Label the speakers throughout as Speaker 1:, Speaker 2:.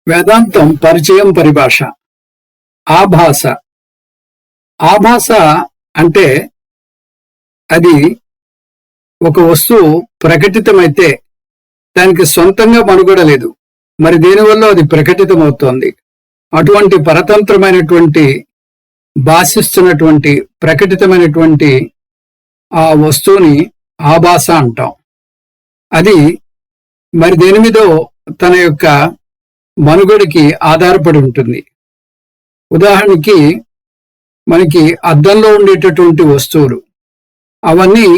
Speaker 1: వేదాంతం పరిచయం పరిభాష. ఆభాస. ఆభాస అంటే అది ఒక వస్తువు ప్రకటితమైతే దానికి సొంతంగా మనుగడ లేదు, మరి దేనివల్ల అది ప్రకటితమవుతోంది. అటువంటి పరతంత్రమైనటువంటి భాషిస్తున్నటువంటి ప్రకటితమైనటువంటి ఆ వస్తువుని ఆభాస అంటాం. అది మరి దేని మీదో తన యొక్క మనుగడికి ఆధారపడి ఉంటుంది. ఉదాహరణకి మనకి అద్దంలో ఉండేటటువంటి వస్తువులు అవన్నీ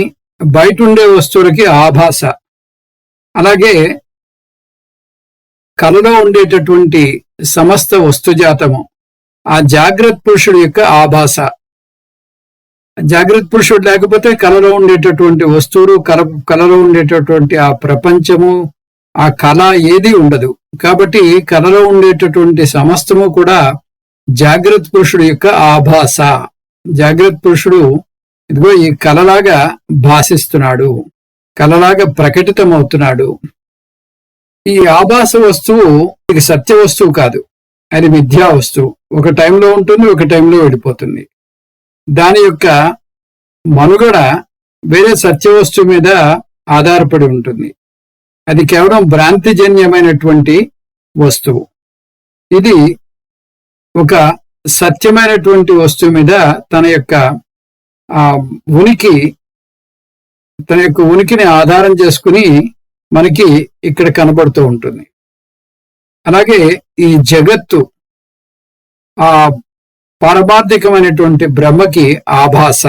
Speaker 1: బయట ఉండే వస్తువులకి ఆభాస. అలాగే కలలో ఉండేటటువంటి సమస్త వస్తుజాతము ఆ జాగ్రత్త పురుషుడు యొక్క ఆభాస. జాగ్రత్త పురుషుడు లేకపోతే కలలో ఉండేటటువంటి వస్తువులు, కలలో ఉండేటటువంటి ఆ ప్రపంచము, ఆ కళ ఏది ఉండదు. కాబట్టి కలలో ఉండేటటువంటి సమస్తము కూడా జాగ్రత్త పురుషుడు యొక్క ఆభాస. జాగ్రత్త పురుషుడు ఇదిగో ఈ కళలాగా భాషిస్తున్నాడు, కళలాగా ప్రకటితమవుతున్నాడు. ఈ ఆభాస వస్తువు ఇది సత్య వస్తువు కాదు, అది మిథ్యా వస్తువు. ఒక టైంలో ఉంటుంది, ఒక టైంలో వెళ్ళిపోతుంది. దాని యొక్క మనుగడ వేరే సత్య వస్తువు మీద ఆధారపడి ఉంటుంది. అది కేవలం భ్రాంతిజన్యమైనటువంటి వస్తువు. ఇది ఒక సత్యమైనటువంటి వస్తువు మీద తన యొక్క ఉనికిని ఆధారం చేసుకుని మనకి ఇక్కడ కనబడుతూ ఉంటుంది. అలాగే ఈ జగత్తు ఆ పారమార్థికమైనటువంటి బ్రహ్మకి ఆభాస.